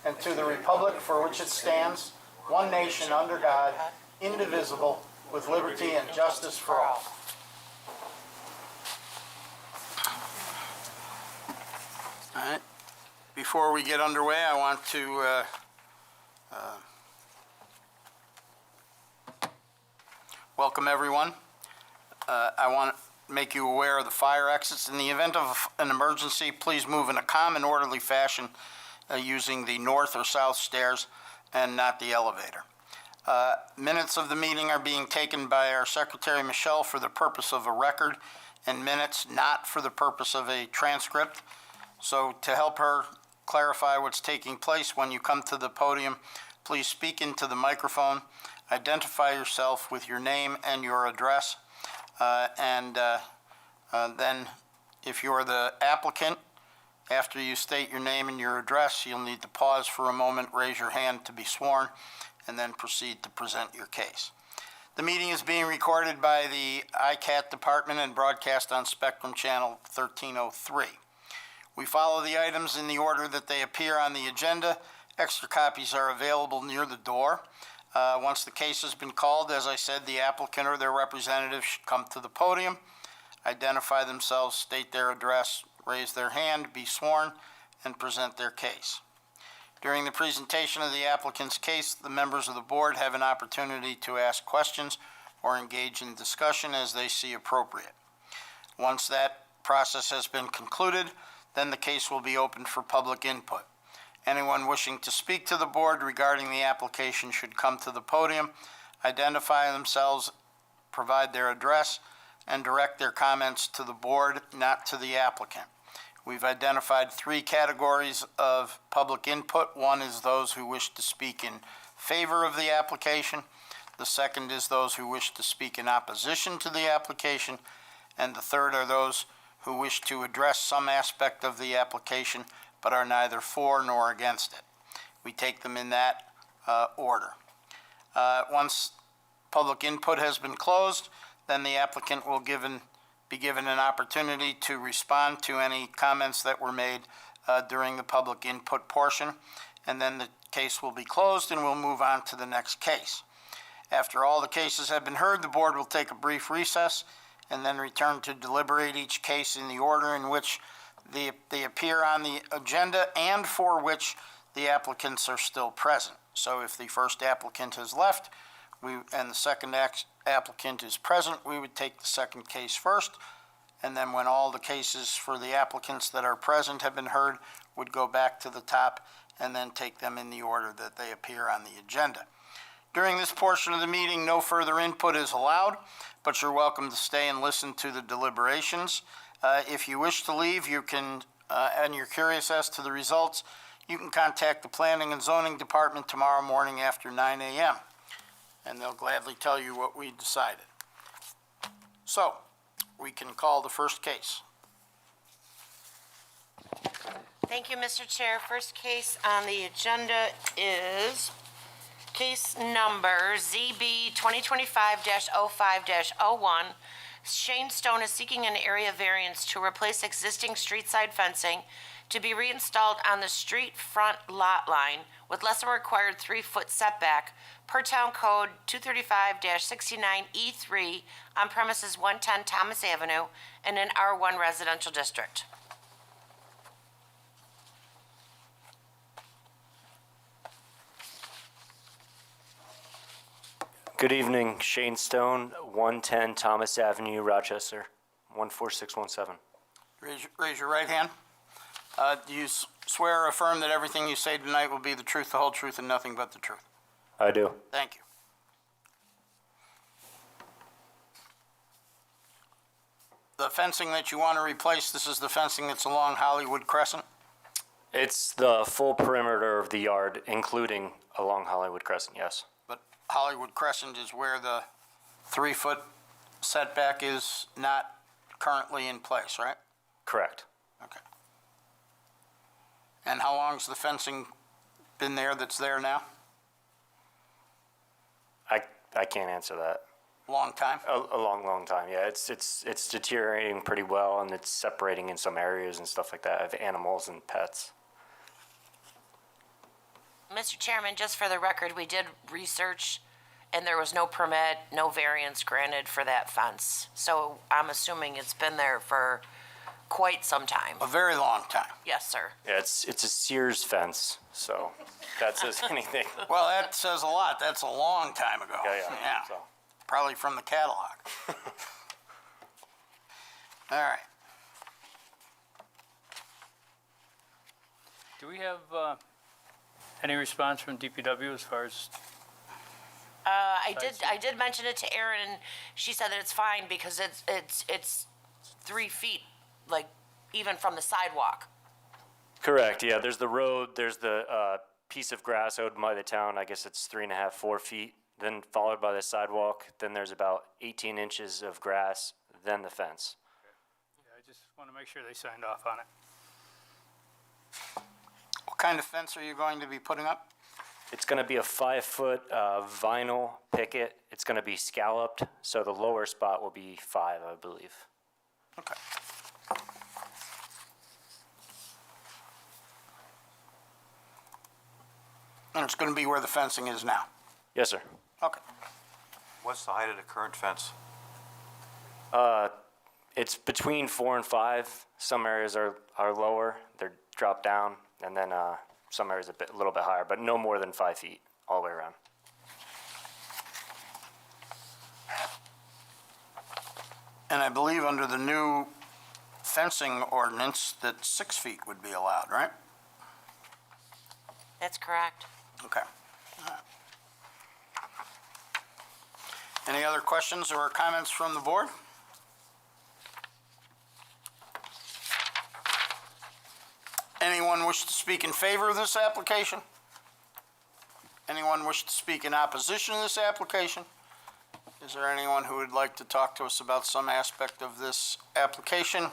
and to the republic for which it stands, one nation under God, indivisible, with liberty and justice for all. All right. Before we get underway, I want to welcome everyone. I want to make you aware of the fire exits. In the event of an emergency, please move in a calm and orderly fashion using the north or south stairs and not the elevator. Minutes of the meeting are being taken by our Secretary, Michelle, for the purpose of a record, and minutes not for the purpose of a transcript. So to help her clarify what's taking place when you come to the podium, please speak into the microphone, identify yourself with your name and your address, and then if you're the applicant, after you state your name and your address, you'll need to pause for a moment, raise your hand to be sworn, and then proceed to present your case. The meeting is being recorded by the ICAT department and broadcast on Spectrum Channel 1303. We follow the items in the order that they appear on the agenda. Extra copies are available near the door. Once the case has been called, as I said, the applicant or their representative should come to the podium, identify themselves, state their address, raise their hand, be sworn, and present their case. During the presentation of the applicant's case, the members of the board have an opportunity to ask questions or engage in discussion as they see appropriate. Once that process has been concluded, then the case will be open for public input. Anyone wishing to speak to the board regarding the application should come to the podium, identify themselves, provide their address, and direct their comments to the board, not to the applicant. We've identified three categories of public input. One is those who wish to speak in favor of the application. The second is those who wish to speak in opposition to the application. And the third are those who wish to address some aspect of the application but are neither for nor against it. We take them in that order. Once public input has been closed, then the applicant will be given an opportunity to respond to any comments that were made during the public input portion, and then the case will be closed and we'll move on to the next case. After all the cases have been heard, the board will take a brief recess and then return to deliberate each case in the order in which they appear on the agenda and for which the applicants are still present. So if the first applicant has left and the second applicant is present, we would take the second case first, and then when all the cases for the applicants that are present have been heard, would go back to the top and then take them in the order that they appear on the agenda. During this portion of the meeting, no further input is allowed, but you're welcome to stay and listen to the deliberations. If you wish to leave, you can, and you're curious as to the results, you can contact the Planning and Zoning Department tomorrow morning after 9 a.m., and they'll gladly tell you what we decided. So, we can call the first case. Thank you, Mr. Chair. First case on the agenda is case number ZB 2025-05-01. Shane Stone is seeking an area variance to replace existing street-side fencing to be reinstalled on the street front lot line with less than required 3-foot setback per Town Code 235-69E3 on premises 110 Thomas Avenue in an R1 residential district. Good evening, Shane Stone, 110 Thomas Avenue, Rochester, 14617. Raise your right hand. Do you swear or affirm that everything you say tonight will be the truth, the whole truth, and nothing but the truth? I do. Thank you. The fencing that you want to replace, this is the fencing that's along Hollywood Crescent? It's the full perimeter of the yard, including along Hollywood Crescent, yes. But Hollywood Crescent is where the 3-foot setback is not currently in place, right? Correct. Okay. And how long's the fencing been there that's there now? I can't answer that. Long time? A long time, yeah. It's deteriorating pretty well, and it's separating in some areas and stuff like that of animals and pets. Mr. Chairman, just for the record, we did research, and there was no permit, no variance granted for that fence. So I'm assuming it's been there for quite some time. A very long time. Yes, sir. Yeah, it's a Sears fence, so that says anything. Well, that says a lot. That's a long time ago. Yeah. So. Probably from the catalog. All right. Do we have any response from DPW as far as, I did mention it to Erin, and she said that it's fine because it's 3 feet, like, even from the sidewalk. Correct, yeah, there's the road, there's the piece of grass owed by the town, I guess it's 3.5, 4 feet, then followed by the sidewalk, then there's about 18 inches of grass, then the fence. I just want to make sure they signed off on it. What kind of fence are you going to be putting up? It's gonna be a 5-foot vinyl picket, it's gonna be scalloped, so the lower spot will be 5, I believe. Okay. And it's going to be where the fencing is now? Yes, sir. Okay. What's the height of the current fence? It's between 4 and 5. Some areas are lower, they're dropped down, and then some areas a little bit higher, but no more than 5 feet all the way around. And I believe under the new fencing ordinance that 6 feet would be allowed, right? That's correct. Okay. All right. Any other questions or comments from the board? Anyone wish to speak in favor of this application? Anyone wish to speak in opposition to this application? Is there anyone who would like to talk to us about some aspect of this application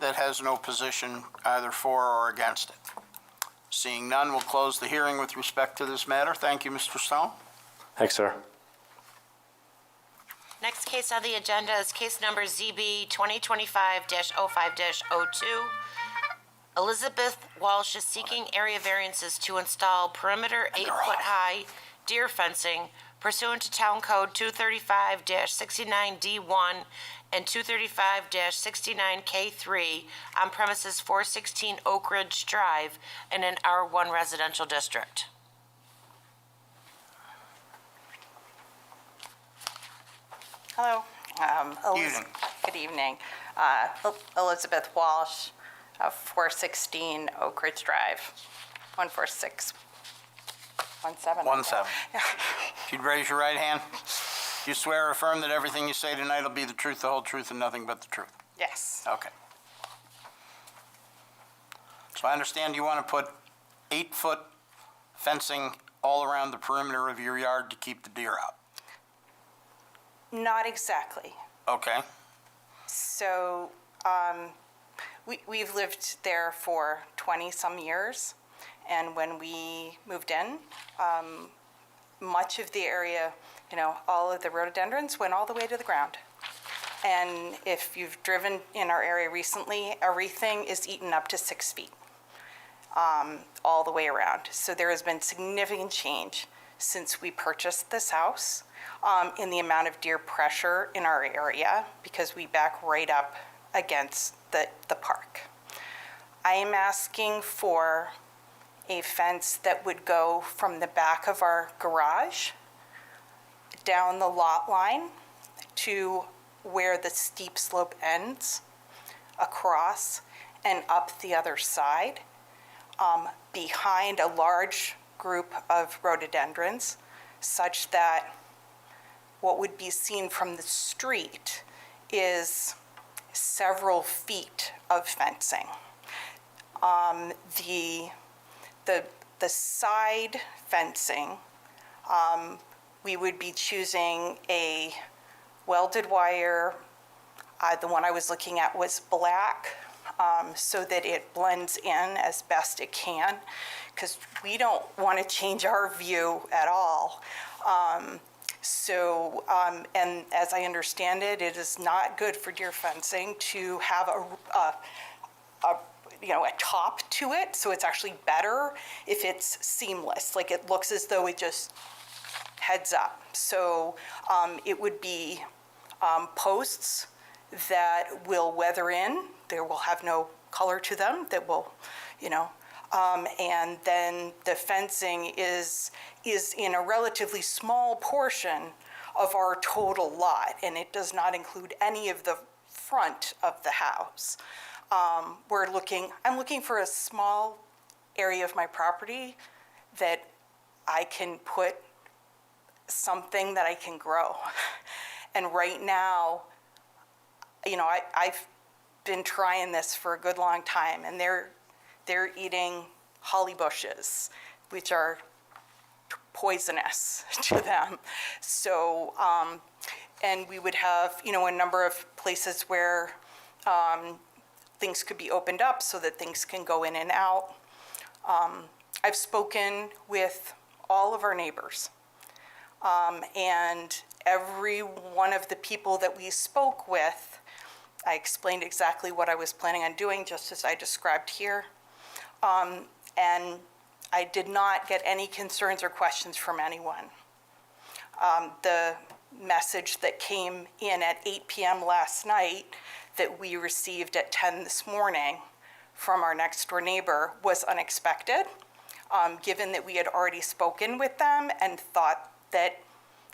that has no position either for or against it? Seeing none, we'll close the hearing with respect to this matter. Thank you, Mr. Stone. Thanks, sir. Next case on the agenda is case number ZB 2025-05-02. Elizabeth Walsh is seeking area variances to install perimeter 8-foot-high deer fencing pursuant to Town Code 235-69D1 and 235-69K3 on premises 416 Oak Ridge Drive in an R1 residential district. Hello. Evening. Good evening. Elizabeth Walsh, 416 Oak Ridge Drive, 14617. 1-7. If you'd raise your right hand. You swear or affirm that everything you say tonight will be the truth, the whole truth, and nothing but the truth? Yes. Okay. So I understand you want to put 8-foot fencing all around the perimeter of your yard to keep the deer out? Not exactly. Okay. So we've lived there for 20-some years, and when we moved in, much of the area, all of the rhododendrons went all the way to the ground. And if you've driven in our area recently, everything is eaten up to 6 feet, all the way around. So there has been significant change since we purchased this house in the amount of deer pressure in our area, because we back right up against the park. I am asking for a fence that would go from the back of our garage down the lot line to where the steep slope ends, across and up the other side, behind a large group of rhododendrons, such that what would be seen from the street is several feet of fencing. The side fencing, we would be choosing a welded wire. The one I was looking at was black, so that it blends in as best it can, because we don't want to change our view at all. And as I understand it, it is not good for deer fencing to have a top to it, so it's actually better if it's seamless, like it looks as though it just heads up. So it would be posts that will weather in, they will have no color to them, that will, and then the fencing is in a relatively small portion of our total lot, and it does not include any of the front of the house. I'm looking for a small area of my property that I can put something that I can grow. And right now, I've been trying this for a good long time, and they're eating holly bushes, which are poisonous to them. So, and we would have, a number of places where things could be opened up so that things can go in and out. I've spoken with all of our neighbors, and every one of the people that we spoke with, I explained exactly what I was planning on doing, just as I described here. And I did not get any concerns or questions from anyone. The message that came in at 8 p.m. last night that we received at 10 this morning from our next door neighbor was unexpected, given that we had already spoken with them and thought that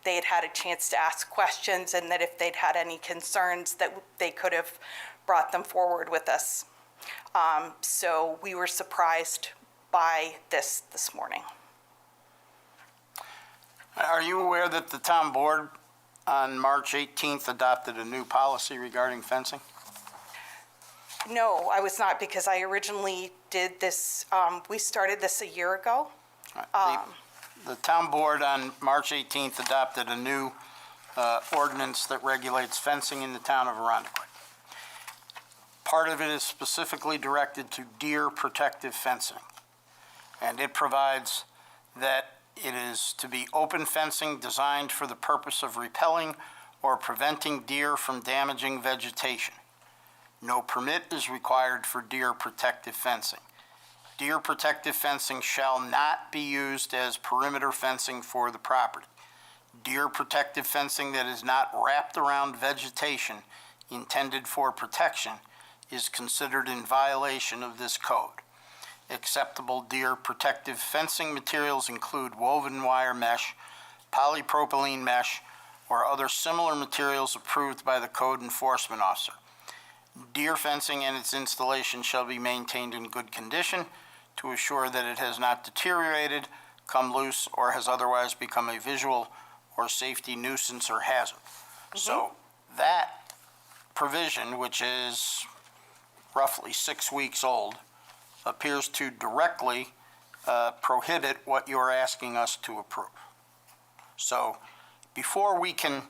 they had had a chance to ask questions, and that if they'd had any concerns that they could have brought them forward with us. So we were surprised by this morning. Are you aware that the town board on March 18th adopted a new policy regarding fencing? No, I was not, because I originally did this, we started this a year ago. The town board on March 18th adopted a new ordinance that regulates fencing in the town of Arundecoit. Part of it is specifically directed to deer protective fencing, and it provides that it is to be open fencing designed for the purpose of repelling or preventing deer from damaging vegetation. No permit is required for deer protective fencing. Deer protective fencing shall not be used as perimeter fencing for the property. Deer protective fencing that is not wrapped around vegetation intended for protection is considered in violation of this code. Acceptable deer protective fencing materials include woven wire mesh, polypropylene mesh, or other similar materials approved by the code enforcement officer. Deer fencing and its installation shall be maintained in good condition to assure that it has not deteriorated, come loose, or has otherwise become a visual or safety nuisance or hazard. So that provision, which is roughly 6 weeks old, appears to directly prohibit what you're asking us to approve. So before we can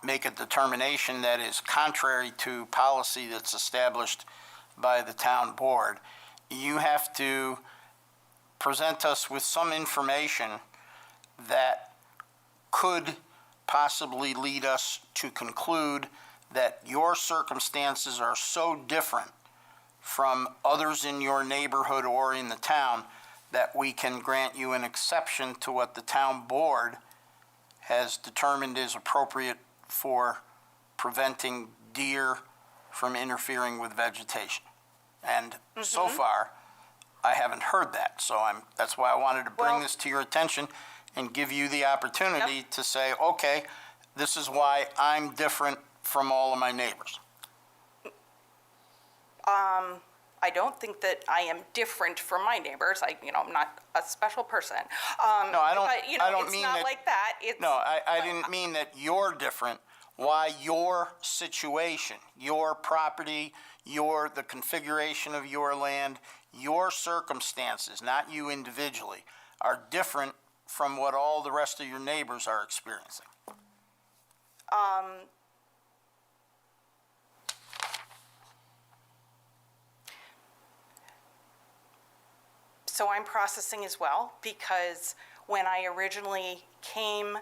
make a determination that is contrary to policy that's established by the town board, you have to present us with some information that could possibly lead us to conclude that your circumstances are so different from others in your neighborhood or in the town that we can grant you an exception to what the town board has determined is appropriate for preventing deer from interfering with vegetation. And so far, I haven't heard that. So that's why I wanted to bring this to your attention and give you the opportunity to say, okay, this is why I'm different from all of my neighbors. I don't think that I am different from my neighbors. I'm not a special person. No, I don't. But, I don't it's mean not that, like that. It's, No, I didn't mean that you're different. Why your situation, your property, the configuration of your land, your circumstances, not you individually, are different from what all the rest of your neighbors are experiencing. So I'm processing as well, because when I originally came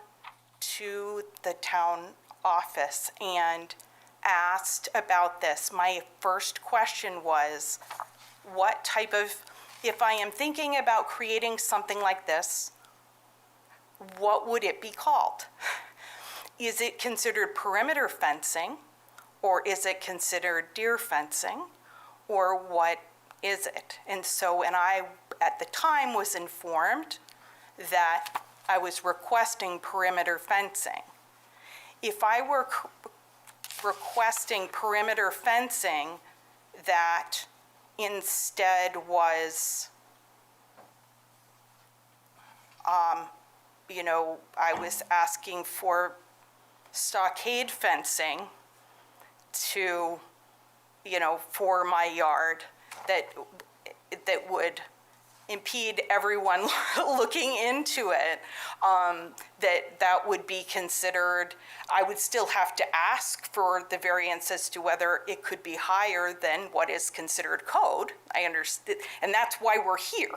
to the town office and asked about this, my first question was, what type of, if I am thinking about creating something like this, what would it be called? Is it considered perimeter fencing, or is it considered deer fencing, or what is it? And so, and I, at the time, was informed that I was requesting perimeter fencing. If I were requesting perimeter fencing that instead was, I was asking for stockade fencing to, for my yard that would impede everyone looking into it, that would be considered, I would still have to ask for the variance as to whether it could be higher than what is considered code. I understand, and that's why we're here.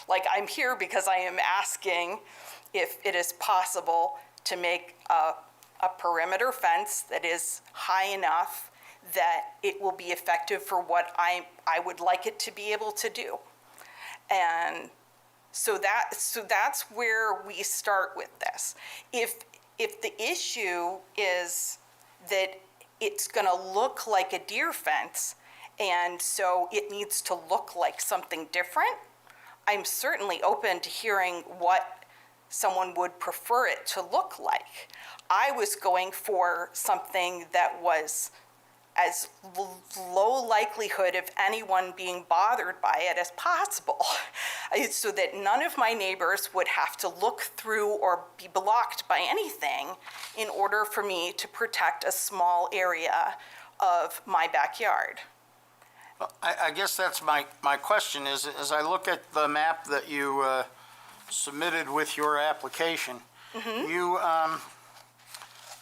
Like, I'm here because I am asking if it is possible to make a perimeter fence that is high enough that it will be effective for what I would like it to be able to do. And so that's where we start with this. If the issue is that it's going to look like a deer fence, and so it needs to look like something different, I'm certainly open to hearing what someone would prefer it to look like. I was going for something that was as low likelihood of anyone being bothered by it as possible, so that none of my neighbors would have to look through or be blocked by anything in order for me to protect a small area of my backyard. I guess that's my question is, as I look at the map that you submitted with your application, you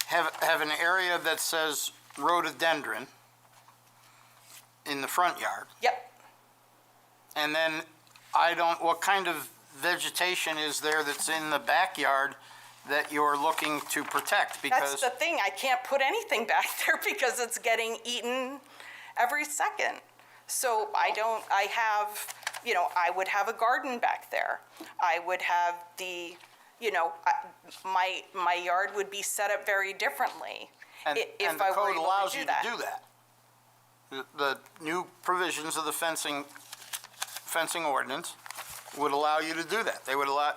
have an area that says rhododendron in the front yard. Yep. And then what kind of vegetation is there that's in the backyard that you're looking to protect? That's Because the thing, I can't put anything back there because it's getting eaten every second. So I would have a garden back there. I would have my yard would be set up very differently and if the I were code able allows to you do that. to do that. The new provisions of the fencing ordinance would allow you to do that.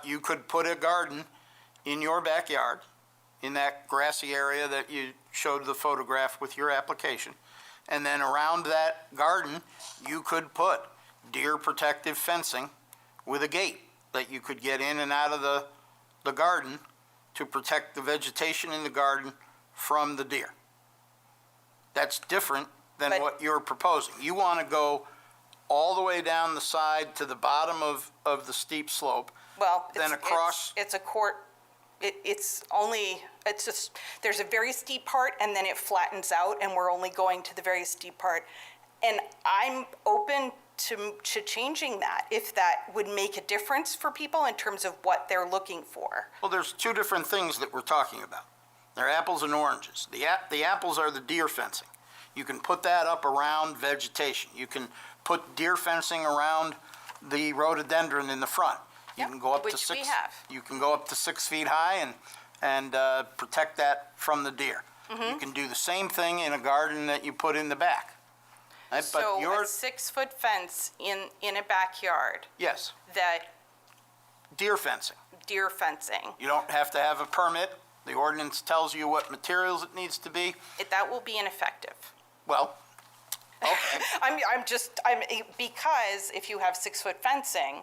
You could put a garden in your backyard, in that grassy area that you showed the photograph with your application. And then around that garden, you could put deer protective fencing with a gate that you could get in and out of the garden to protect the vegetation in the garden from the deer. That's different than But- what you're proposing. You want to go all the way down the side to the bottom of the steep slope. Well, Then across- it's a court, it's just, there's a very steep part and then it flattens out and we're only going to the very steep part. And I'm open to changing that if that would make a difference for people in terms of what they're looking for. Well, there's two different things that we're talking about. They're apples and oranges. The apples are the deer fencing. You can put that up around vegetation. You can put deer fencing around the rhododendron in the front. You Yep, can go up to which we 6. have. You can go up to 6 feet high and protect that from the deer. Mm-hmm. You can do the same thing in a garden that you put in the back. Right? But So a yours, 6-foot fence in a backyard yes, that deer fencing. deer fencing, You don't have to have a permit. The ordinance tells you what materials it needs to be. that will be ineffective. Well, okay. Because if you have 6-foot fencing,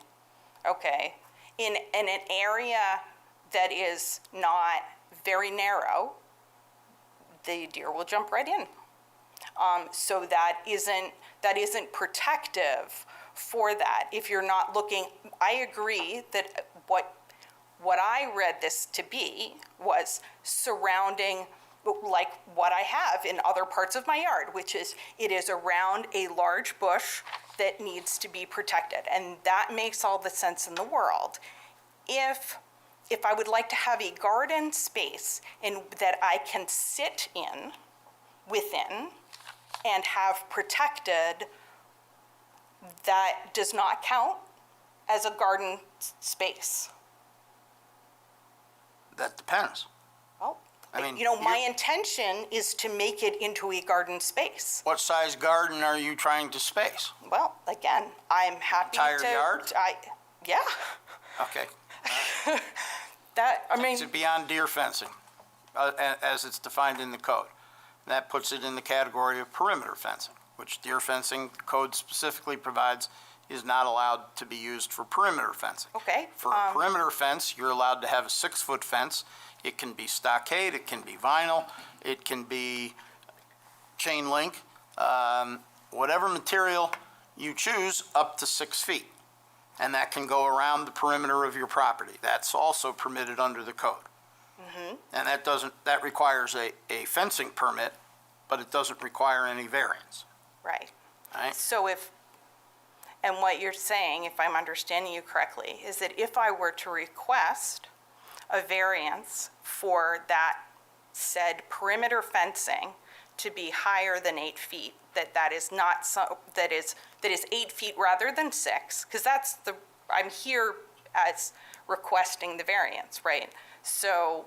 okay, in an area that is not very narrow, the deer will jump right in. So that isn't protective for that. If you're not looking, I agree that what I read this to be was surrounding, like what I have in other parts of my yard, which is it is around a large bush that needs to be protected. And that makes all the sense in the world. If I would like to have a garden space that I can sit in, within and have protected, that does not count as a garden space? That depends. Well, I mean, my you- intention is to make it into a garden space. What size garden are you trying to space? Well, again, I'm happy to. Entire yard? Yeah, Okay. I Is it beyond deer fencing, as it's defined in the code? That puts it in the category of perimeter fencing, which deer fencing code specifically provides is not allowed to be used for perimeter fencing. Okay, For a perimeter fence, you're allowed to have a 6-foot fence. It can be stockade, it can be vinyl, it can be chain link, whatever material you choose, up to 6 feet. And that can go around the perimeter of your property. That's also permitted under the code. And that requires a fencing permit, but it doesn't require any variance, right. right? So and what you're saying, if I'm understanding you correctly, is that if I were to request a variance for that said perimeter fencing to be higher than 8 feet, that is not that is 8 feet rather than 6, because I'm here as requesting the variance, right? So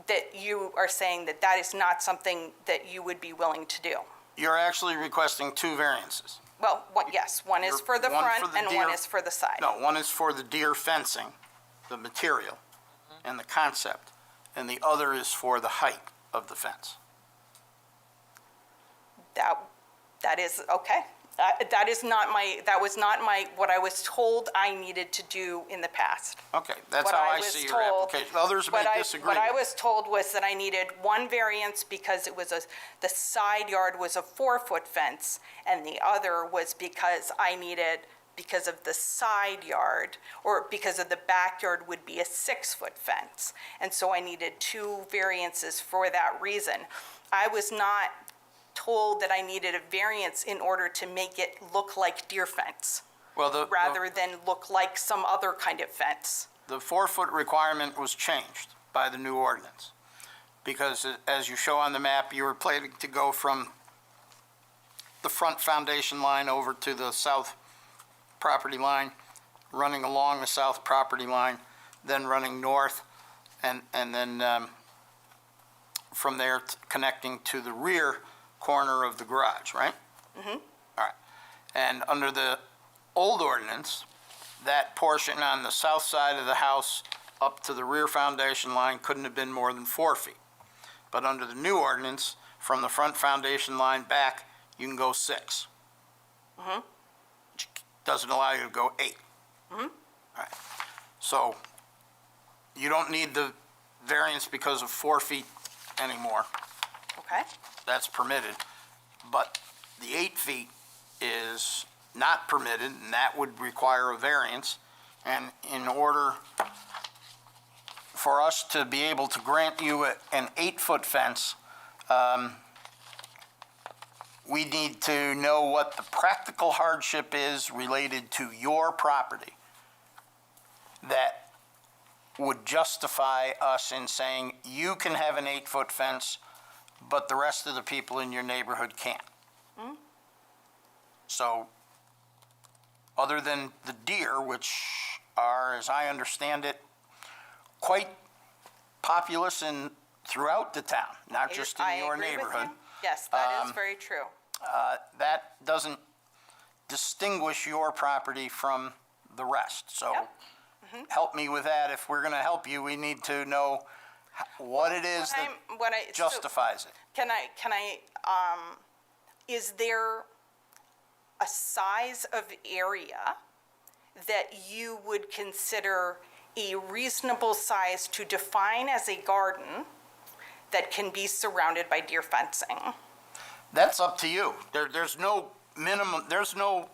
that you are saying that is not something that you would be willing to do. You're actually requesting 2 variances. Well, yes, one is for the One for front the and deer- one is for the side. No, one is for the deer fencing, the material and the concept, and the other is for the height of the fence. That is, okay. That was not what I was told I needed to do in the past. Okay, that's What how I I was see your told- application. Others may disagree. What I was told was that I needed one variance because it was the side yard was a 4-foot fence, and the other was because because of the side yard, or because of the backyard would be a 6-foot fence. And so I needed 2 variances for that reason. I was not told that I needed a variance in order to make it look like deer fence, Well, rather than look like some other kind of fence. the 4-foot requirement was changed by the new ordinance. Because as you show on the map, you were planning to go from the front foundation line over to the south property line, running along the south property line, then running north, and then from there connecting to the rear corner of the garage, right? Mm-hmm. All right. And under the old ordinance, that portion on the south side of the house up to the rear foundation line couldn't have been more than 4 feet. But under the new ordinance, from the front foundation line back, you can go 6. Mm-hmm. Which doesn't allow you to go 8. Mm-hmm. All right. So you don't need the variance because of 4 feet anymore. Okay? That's permitted. But the 8 feet is not permitted, and that would require a variance. And in order for us to be able to grant you an 8-foot fence, we need to know what the practical hardship is related to your property that would justify us in saying you can have an 8-foot fence, but the rest of the people in your neighborhood can't. So, other than the deer, which are, as I understand it, quite populous throughout the town, not just in I your agree with neighborhood. you. Yes, that is very true. That doesn't distinguish your property from the rest. So Yep. help me with that. If we're going to help you, we need to know what it is that So justifies it. is there a size of area that you would consider a reasonable size to define as a garden that can be surrounded by deer fencing? That's up to you. There's no minimum, there's no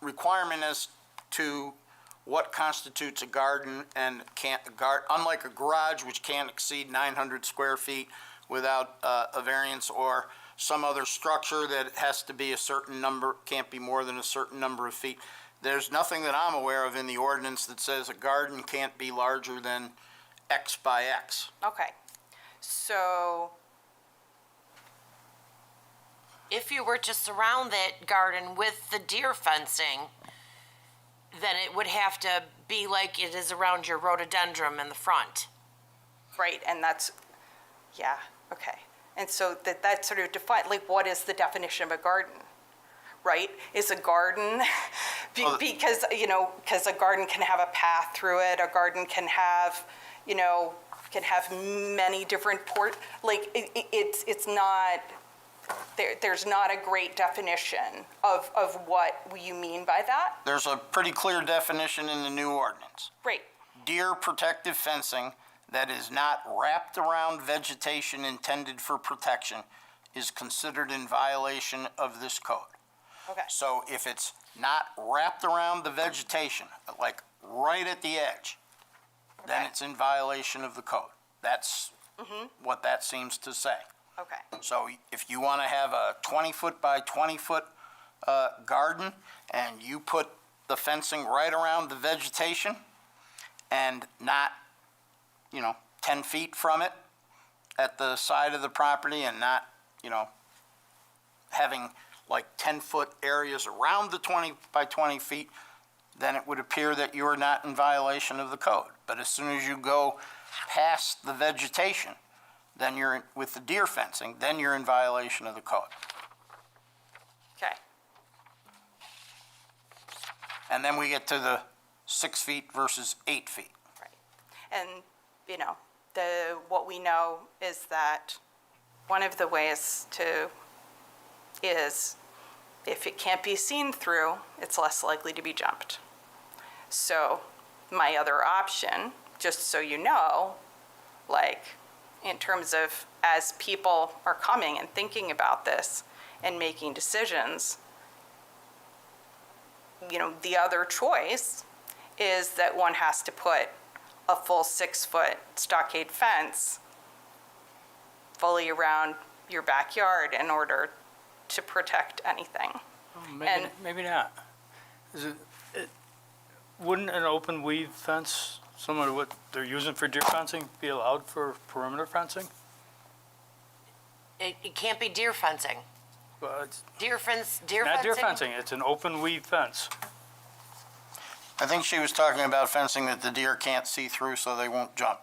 requirement as to what constitutes a garden and unlike a garage, which can't exceed 900 square feet without a variance, or some other structure that has to be a certain number, can't be more than a certain number of feet. There's nothing that I'm aware of in the ordinance that says a garden can't be larger than X by X. Okay, so if you were to surround that garden with the deer fencing, then it would have to be like it is around your rhododendron in the front. Right, and that's, yeah, okay. And so that sort of define, like, what is the definition of a garden? Right? Is a garden, because, you know, because a garden can have a path through it, a garden can have, you know, can have many different it's not, there's not a great definition of what you mean by that. There's a pretty clear definition in the new ordinance. Great, Deer protective fencing that is not wrapped around vegetation intended for protection is considered in violation of this code. okay, So if it's not wrapped around the vegetation, like right at the edge, then Okay. it's in violation of the code. That's what that seems to say. okay, So if you want to have a 20-foot by 20-foot garden, and you put the fencing right around the vegetation and not, 10 feet from it at the side of the property, and not, having like 10-foot areas around the 20 by 20 feet, then it would appear that you are not in violation of the code. But as soon as you go past the vegetation, then with the deer fencing, then you're in violation of the code. okay. And then we get to the 6 feet versus 8 feet. Right. And, what we know is that one of the ways is if it can't be seen through, it's less likely to be jumped. So my other option, just so you know, like in terms of as people are coming and thinking about this and making decisions, the other choice is that one has to put a full 6-foot stockade fence fully around your backyard in order to protect anything. And- Maybe not. Wouldn't an open weave fence, similar to what they're using for deer fencing, be allowed for perimeter fencing? It can't be deer fencing. Well, it's Deer fencing. not deer fencing, it's an open weave fence. I think she was talking about fencing that the deer can't see through so they won't jump.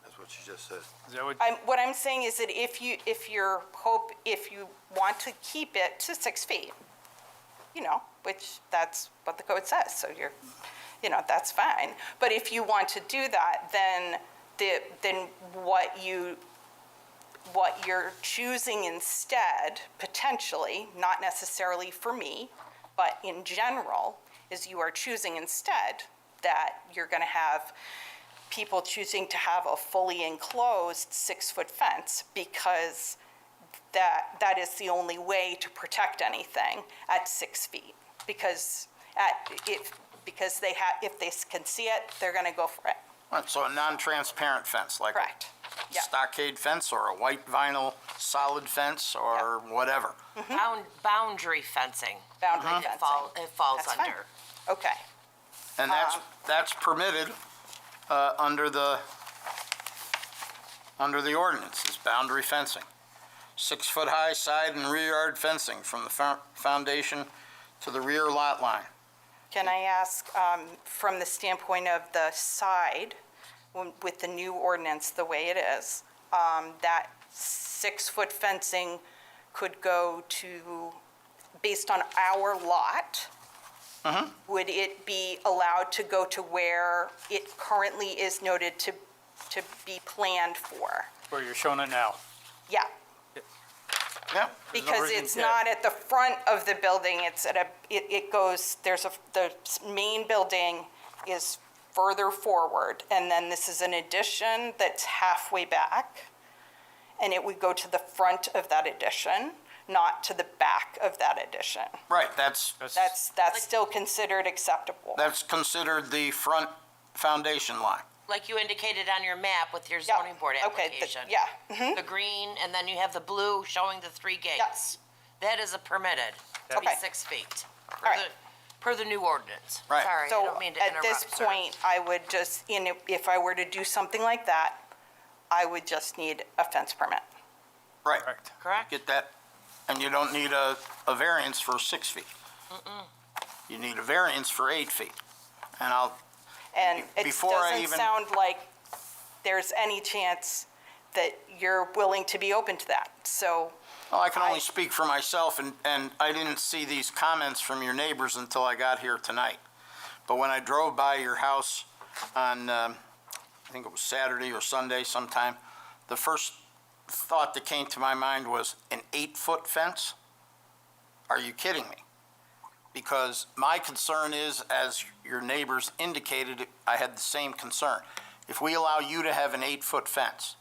That's what she just said. Is that what, What I'm saying is that if you want to keep it to 6 feet, which that's what the code says, so that's fine. But if you want to do that, then what you're choosing instead, potentially, not necessarily for me, but in general, is you are choosing instead that you're going to have people choosing to have a fully enclosed 6-foot fence because that is the only way to protect anything at 6 feet. Because if they can see it, they're going to go for it. Right, so a non-transparent fence, like a Correct. Yeah. stockade fence or a white vinyl solid fence or whatever. Boundary fencing. Boundary It fencing. it falls That's fine. under. Okay. And that's permitted under the ordinance, is boundary fencing. 6-foot-high side and rear yard fencing from the foundation to the rear lot line. Can I ask, from the standpoint of the side, with the new ordinance the way it is, that 6-foot fencing could go to, based on our lot, would it be allowed to go to where it currently is noted to be planned for? where you're showing it now? Yeah, Yeah, because reason- it's yeah. not at the front of the building, it's it goes, the main building is further forward, and then this is an addition that's halfway back, and it would go to the front of that addition, not to the back of that addition. right, that's That's still considered acceptable. considered the front foundation line. Like you indicated on your map with your Yeah, zoning board okay, application. yeah, mhm. The green, and then you have the blue showing the 3 gates. That is a permitted to be Okay. 6 feet. All right. Per the new ordinance. Right. Sorry, I So don't mean to at interrupt, this sir. point, I would just, if I were to do something like that, I would just need a fence permit. Right. Correct. Correct? Get that, And you don't need a variance for 6 feet. You need a variance for 8 feet. And And it Before I doesn't even- sound like there's any chance that you're willing to be open to that. So, well, I can only speak for myself, and I didn't see these comments from your neighbors until I got here tonight. But when I drove by your house on, I think it was Saturday or Sunday sometime, the first thought that came to my mind was an 8-foot fence? Are you kidding me? Because my concern is, as your neighbors indicated, I had the same concern. If we allow you to have an 8-foot fence,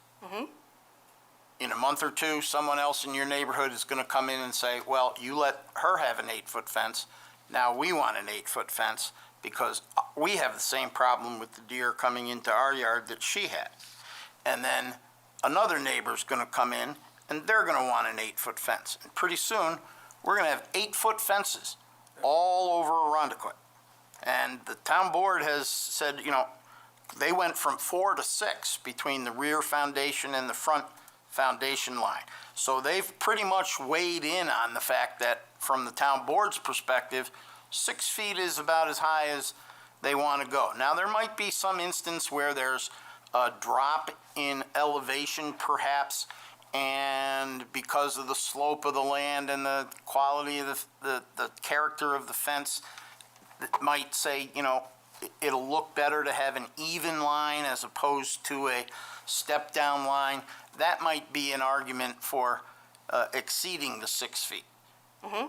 in a month or two, someone else in your neighborhood is going to come in and say, well, you let her have an 8-foot fence, now we want an 8-foot fence because we have the same problem with the deer coming into our yard that she had. And then another neighbor's going to come in and they're going to want an 8-foot fence. And pretty soon, we're going to have 8-foot fences all over Arundequit. And the town board has said, they went from 4 to 6 between the rear foundation and the front foundation line. So they've pretty much weighed in on the fact that from the town board's perspective, 6 feet is about as high as they want to go. Now, there might be some instance where there's a drop in elevation perhaps, and because of the slope of the land and the quality of the character of the fence, it might say, it'll look better to have an even line as opposed to a step-down line. That might be an argument for exceeding the 6 feet.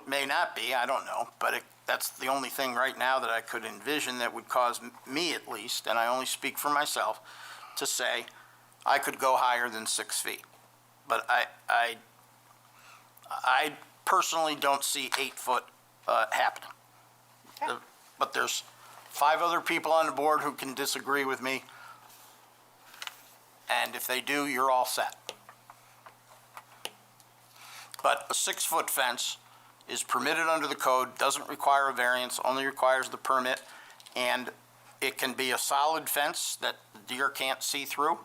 May not be, I don't know, but that's the only thing right now that I could envision that would cause me at least, and I only speak for myself, to say I could go higher than 6 feet. But I personally don't see 8 foot happening. Okay. But there's 5 other people on the board who can disagree with me. And if they do, you're all set. But a 6-foot fence is permitted under the code, doesn't require a variance, only requires the permit, and it can be a solid fence that the deer can't see through,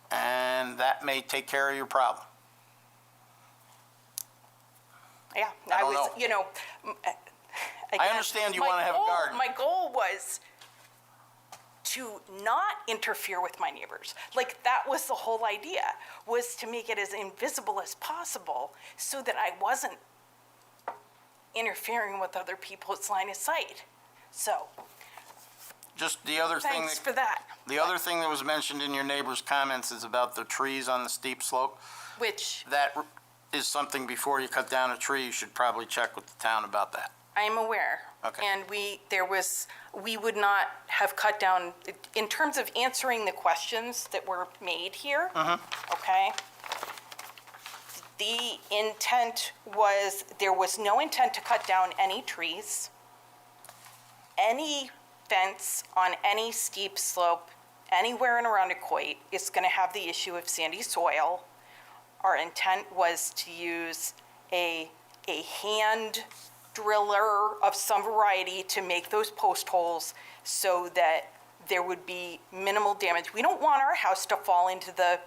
and that may take care of your problem. yeah, I don't was, know. I understand you want to have a garden. My goal was to not interfere with my neighbors. Like, that was the whole idea, was to make it as invisible as possible so that I wasn't interfering with other people's line of sight. So, Just the other thing thanks for that. the other thing that was mentioned in your neighbor's comments is about the trees on the steep slope. Which That is something, before you cut down a tree, you should probably check with the town about that. I am aware. Okay. And we would not have cut down, in terms of answering the questions that were made here, okay? The intent was, there was no intent to cut down any trees. Any fence on any steep slope anywhere in Arundequoit is going to have the issue of sandy soil. Our intent was to use a hand driller of some variety to make those post holes so that there would be minimal damage. We don't want our house to fall into the,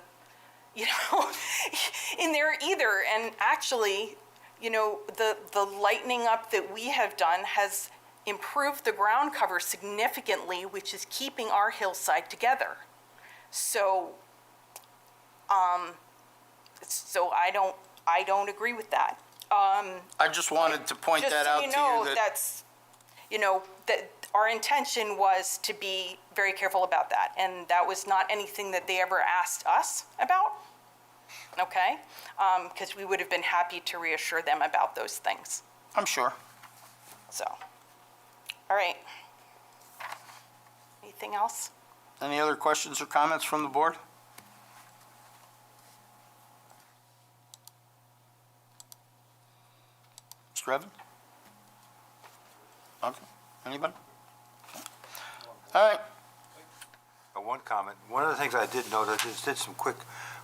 in there either. And actually, the lightening up that we have done has improved the ground cover significantly, which is keeping our hillside together. So, I don't agree with that. I just wanted to point that out to you. Just so you know, that's, that our intention was to be very careful about that. And that was not anything that they ever asked us about, okay? Because we would have been happy to reassure them about those things. I'm sure. So, all right. Anything else? Any other questions or comments from the board? Mr. Evan? Okay, anybody? All right, One comment. One of the things I did note, I just did some quick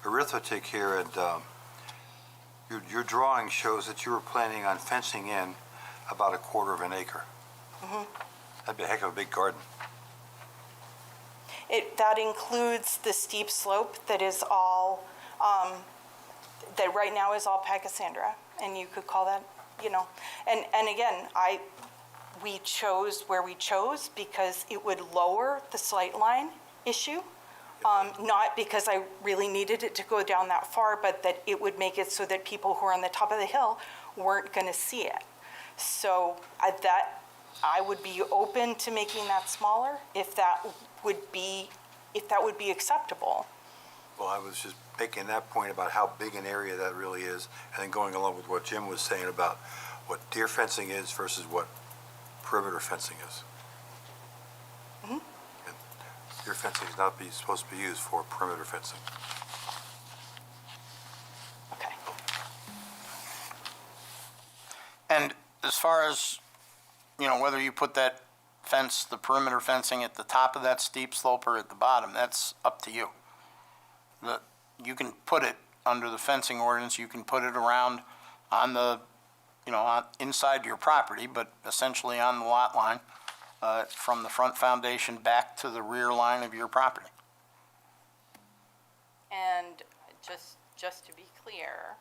arithmetic here, and your drawing shows that you were planning on fencing in about 1/4 of an acre. That'd be a heck of a big garden. That includes the steep slope that is all, that right now is all Pachysandra. and you could call that, and again, we chose where we chose because it would lower the sight line issue. Not because I really needed it to go down that far, but that it would make it so that people who are on the top of the hill weren't going to see it. So I would be open to making that smaller if that would be acceptable. Well, I was just making that point about how big an area that really is, and then going along with what Jim was saying about what deer fencing is versus what perimeter fencing is. And deer fencing is not supposed to be used for perimeter fencing. Okay. And as far as, whether you put that fence, the perimeter fencing at the top of that steep slope or at the bottom, that's up to you. You can put it under the fencing ordinance, you can put it around on the, inside your property, but essentially on the lot line, from the front foundation back to the rear line of your property. And just to be clear,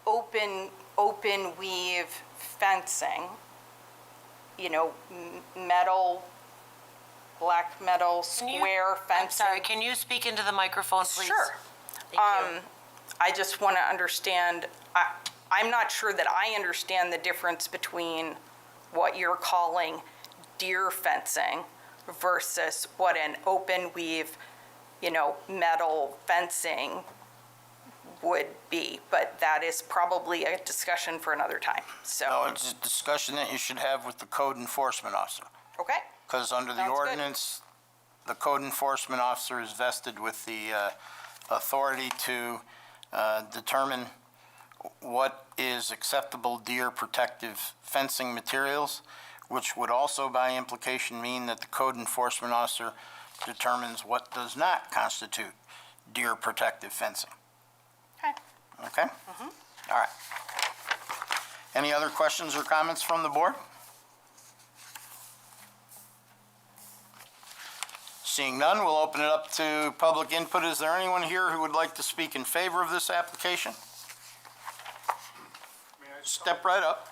open weave fencing, metal, black metal, square fencing. I'm sorry, can you speak into the microphone, please? Sure. Thank you. I just want to understand, I'm not sure that I understand the difference between what you're calling deer fencing versus what an open weave, metal fencing would be, but that is probably a discussion for another time, so. No, it's a discussion that you should have with the code enforcement officer. Okay, Because under the Sounds good. ordinance, the code enforcement officer is vested with the authority to determine what is acceptable deer protective fencing materials, which would also by implication mean that the code enforcement officer determines what does not constitute deer protective fencing. okay. Okay? All right. Any other questions or comments from the board? Seeing none, we'll open it up to public input. Is there anyone here who would like to speak in favor of this application? Step right up.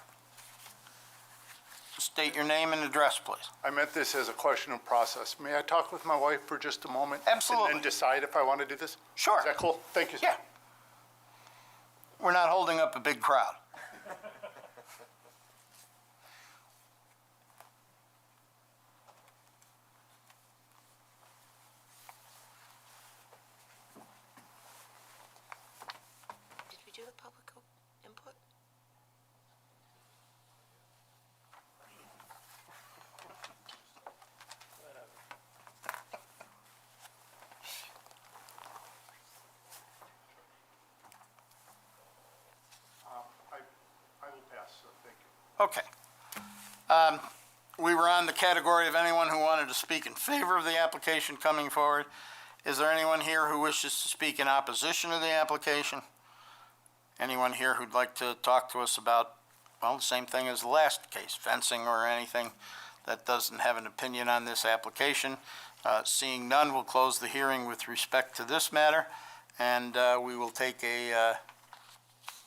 State your name and address, please. I meant this as a question of process. May I talk with my wife for just a moment? Absolutely. And then decide if I want to do this? Sure. Is that cool? Thank you, sir. Yeah. We're not holding up a big crowd. Did we do the public input? I will pass, sir. Thank you. Okay. We were on the category of anyone who wanted to speak in favor of the application coming forward. Is there anyone here who wishes to speak in opposition to the application? Anyone here who'd like to talk to us about, well, the same thing as the last case, fencing or anything that doesn't have an opinion on this application? Seeing none, we'll close the hearing with respect to this matter, and we will take a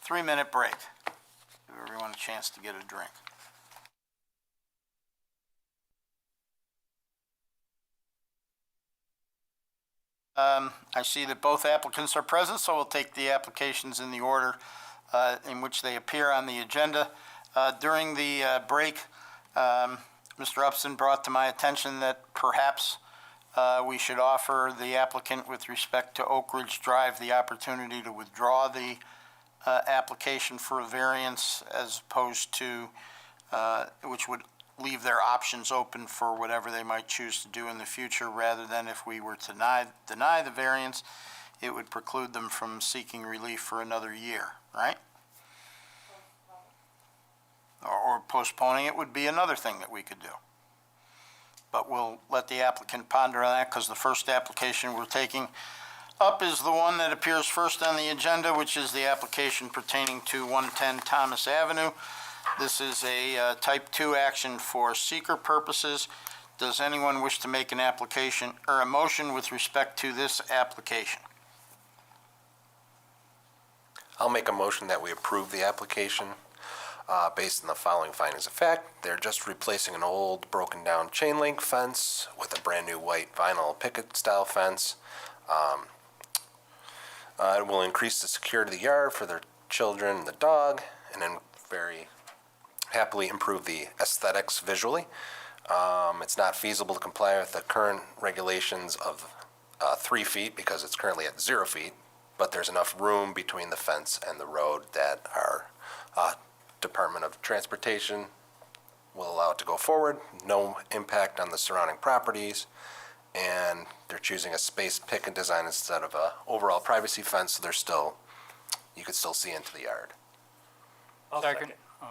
3-minute break. Give everyone a chance to get a drink. I see that both applicants are present, so we'll take the applications in the order in which they appear on the agenda. During the break, Mr. Upson brought to my attention that perhaps we should offer the applicant with respect to Oak Ridge Drive the opportunity to withdraw the application for a variance as opposed to, which would leave their options open for whatever they might choose to do in the future, rather than if we were to deny the variance, it would preclude them from seeking relief for another year, right? Or postponing it would be another thing that we could do. But we'll let the applicant ponder on that, because the first application we're taking up is the one that appears first on the agenda, which is the application pertaining to 110 Thomas Avenue. This is a type 2 action for seeker purposes. Does anyone wish to make an application or a motion with respect to this application? I'll make a motion that we approve the application based on the following findings of fact. They're just replacing an old, broken-down chain link fence with a brand-new white vinyl picket-style fence. It will increase the security of the yard for their children and the dog, and then very happily improve the aesthetics visually. It's not feasible to comply with the current regulations of 3 feet because it's currently at 0 feet, but there's enough room between the fence and the road that our Department of Transportation will allow it to go forward. No impact on the surrounding properties, and they're choosing a space picket design instead of a overall privacy fence, so there's still, you could still see into the yard. Second. Oh.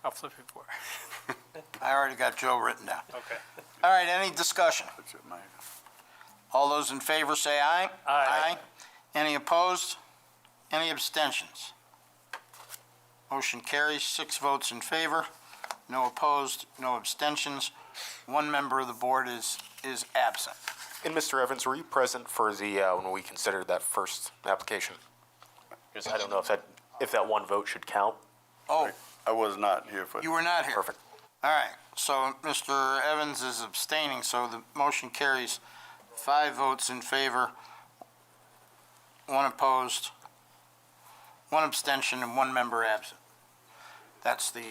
I'll flip it for. I already got Joe written down. Okay. All right, any discussion? All those in favor say aye. Aye. Any opposed? Any abstentions? Motion carries, 6 votes in favor, no opposed, no abstentions. One member of the board is absent. And Mr. Evans, were you present for the, when we considered that first application? Because I don't know if that one vote should count. Oh, I was not here for. you were not here. Perfect. All right, so Mr. Evans is abstaining, so the motion carries 5 votes in favor, 1 opposed, 1 abstention, and 1 member absent. That's the,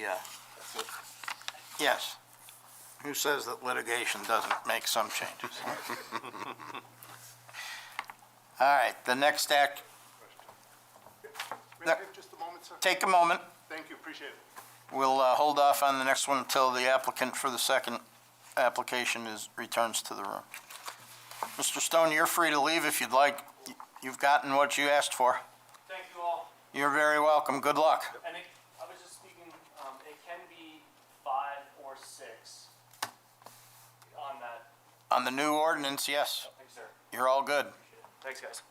yes. Who says that litigation doesn't make some changes? All right, the next act, May I take just a moment, sir? take a moment. Thank you, appreciate it. We'll hold off on the next one until the applicant for the second application returns to the room. Mr. Stone, you're free to leave if you'd like. You've gotten what you asked for. Thank you all. You're very welcome. Good luck. And I was just speaking, it can be 5 or 6 on that. On the new ordinance, yes, Thanks, sir. you're all good. Thanks, guys.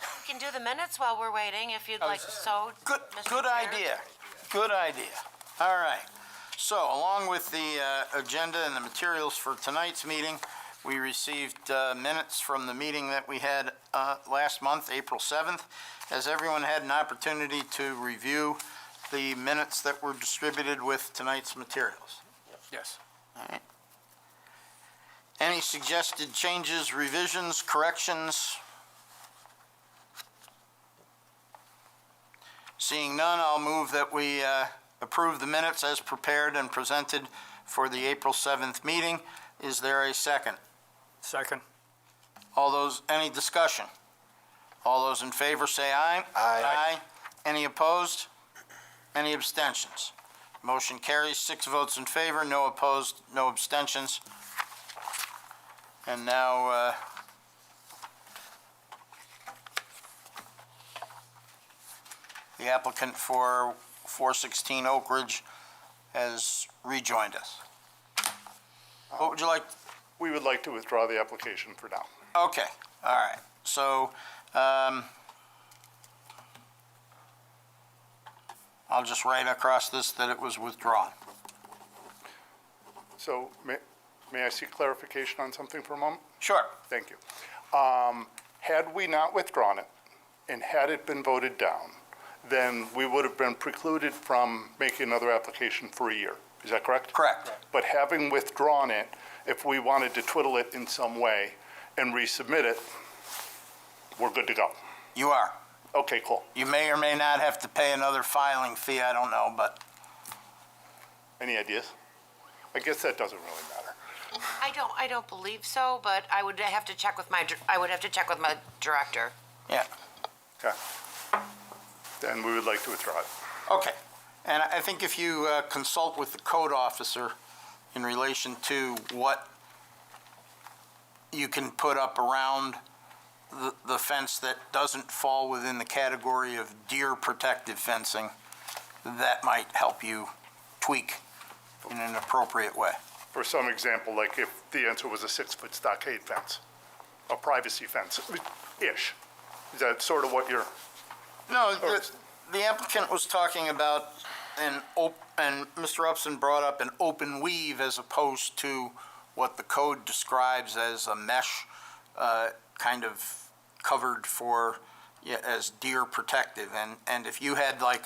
We can do the minutes while we're waiting if you'd like so. Good, Mr. good Chair. idea. Good idea. All right. So along with the agenda and the materials for tonight's meeting, we received minutes from the meeting that we had last month, April 7th. Has everyone had an opportunity to review the minutes that were distributed with tonight's materials? Yes. All right. Any suggested changes, revisions, corrections? Seeing none, I'll move that we approve the minutes as prepared and presented for the April 7th meeting. Is there a second? Second. All those, any discussion? All those in favor say aye. Aye. Any opposed? Any abstentions? Motion carries, 6 votes in favor, no opposed, no abstentions. And now, the applicant for 416 Oak Ridge has rejoined us. What would you like? We would like to withdraw the application for now. Okay, all right. So, I'll just write across this that it was withdrawn. So may I seek clarification on something for a moment? Sure. Thank you. Had we not withdrawn it, and had it been voted down, then we would have been precluded from making another application for a year. Is that correct? Correct. But having withdrawn it, if we wanted to twiddle it in some way and resubmit it, we're good to go. You are. Okay, cool. You may or may not have to pay another filing fee, I don't know, but Any ideas? I guess that doesn't really matter. I don't believe so, but I would have to check with my director. yeah. Okay. Then we would like to withdraw it. Okay. And I think if you consult with the code officer in relation to what you can put up around the fence that doesn't fall within the category of deer protective fencing, that might help you tweak in an appropriate way. For some example, like if the answer was a 6-foot stockade fence, a privacy fence-ish. Is that sort of what you're, No, the applicant was talking about and Mr. Upson brought up an open weave as opposed to what the code describes as a mesh kind of covered for, yeah, as deer protective. And if you had like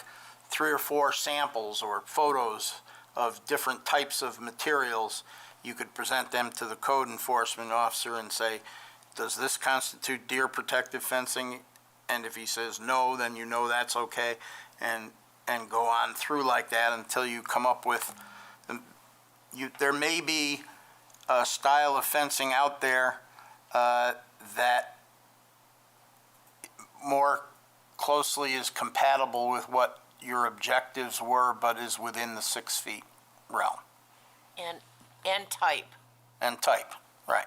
3 or 4 samples or photos of different types of materials, you could present them to the code enforcement officer and say, does this constitute deer protective fencing? And if he says no, then you know that's okay, and go on through like that until you come up with, there may be a style of fencing out there that more closely is compatible with what your objectives were, but is within the 6 feet realm. And type. And type, right.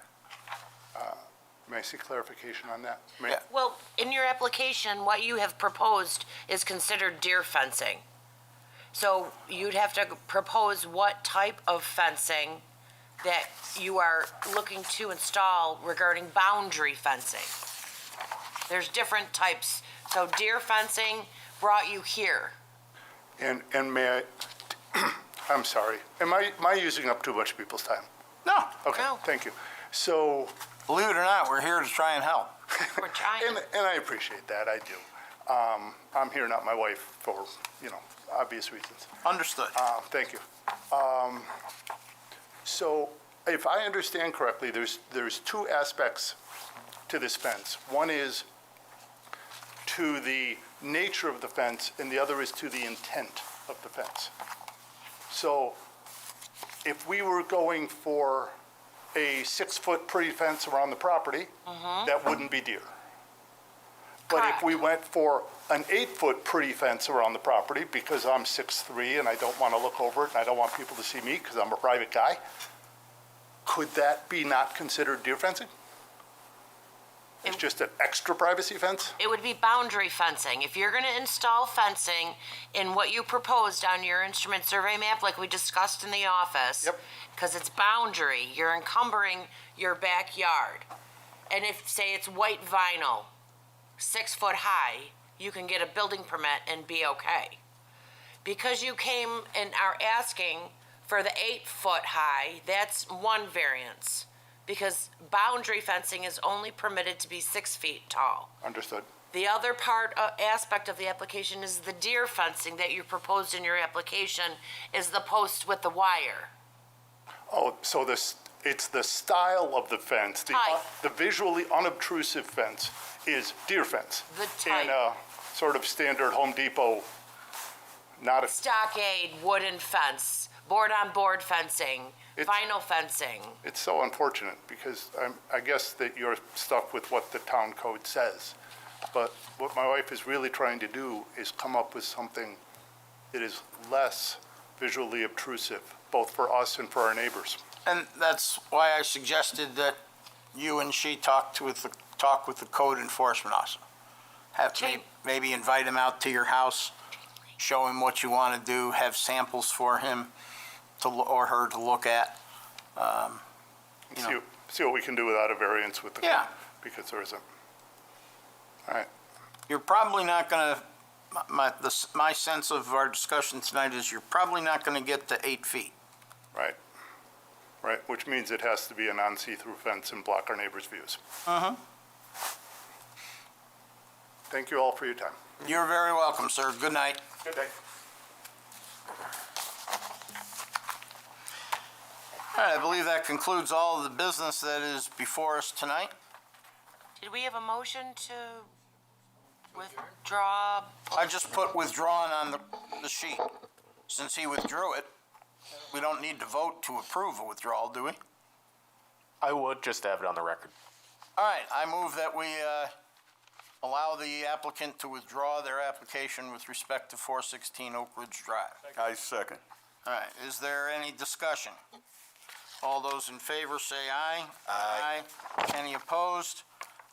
May I see clarification on that? Yeah. Well, in your application, what you have proposed is considered deer fencing. So you'd have to propose what type of fencing that you are looking to install regarding boundary fencing. There's different types. So deer fencing brought you here. And may I, I'm sorry, am I using up too much people's time? No, Okay, No. thank you. So, believe it or not, we're here to try and help. We're trying. and I appreciate that, I do. I'm here, not my wife, for, obvious reasons. Understood. Thank you. So if I understand correctly, there's 2 aspects to this fence. One is to the nature of the fence, and the other is to the intent of the fence. So if we were going for a 6-foot pretty fence around the property, that wouldn't be deer. But if Correct. we went for an 8-foot pretty fence around the property, because I'm 6'3" and I don't want to look over it, and I don't want people to see me because I'm a private guy, could that be not considered deer fencing? It's just an extra privacy fence? It would be boundary fencing. If you're gonna install fencing in what you proposed on your instrument survey map, like we discussed in the office. Yep. Because it's boundary, you're encumbering your backyard. And if, say it's white vinyl, 6 foot high, you can get a building permit and be okay. Because you came and are asking for the 8 foot high, that's one variance. Because boundary fencing is only permitted to be 6 feet tall. Understood. The other aspect of the application is the deer fencing that you proposed in your application is the post with the wire. Oh, so it's the style of the fence, Type. the visually unobtrusive fence is deer fence. The type. In a sort of standard Home Depot, not a, Stockade, wooden fence, board-on-board fencing, It's- vinyl fencing. it's so unfortunate because I guess that you're stuck with what the town code says. But what my wife is really trying to do is come up with something that is less visually obtrusive, both for us and for our neighbors. And that's why I suggested that you and she talk with the code enforcement officer. Okay. Maybe invite him out to your house, show him what you want to do, have samples for him or her to look at. You know. See what we can do without a variance with the code. Yeah. Because there isn't. All right. You're probably not going to, my sense of our discussion tonight is you're probably not going to get to 8 feet. Right. Right, which means it has to be a non-see-through fence and block our neighbors' views. Thank you all for your time. You're very welcome, sir. Good night. Good day. All right, I believe that concludes all of the business that is before us tonight. Did we have a motion to withdraw? I just put withdrawn on the sheet. Since he withdrew it, we don't need to vote to approve a withdrawal, do we? I would just have it on the record. All right, I move that we allow the applicant to withdraw their application with respect to 416 Oak Ridge Drive. I second. All right, is there any discussion? All those in favor say aye. Aye. Any opposed?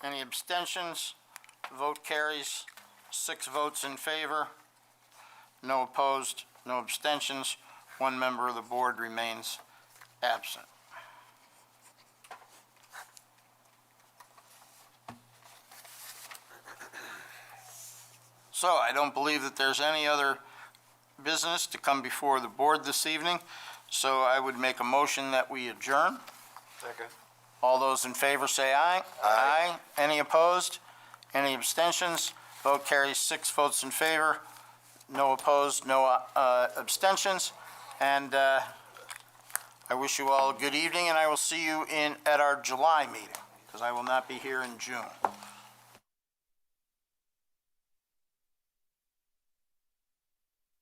Any abstentions? Vote carries. 6 votes in favor. No opposed, no abstentions. 1 member of the board remains absent. So I don't believe that there's any other business to come before the board this evening, so I would make a motion that we adjourn. Second. All those in favor say aye. Aye. Any opposed? Any abstentions? Vote carries 6 votes in favor, no opposed, no abstentions. And I wish you all a good evening, and I will see you at our July meeting, because I will not be here in June.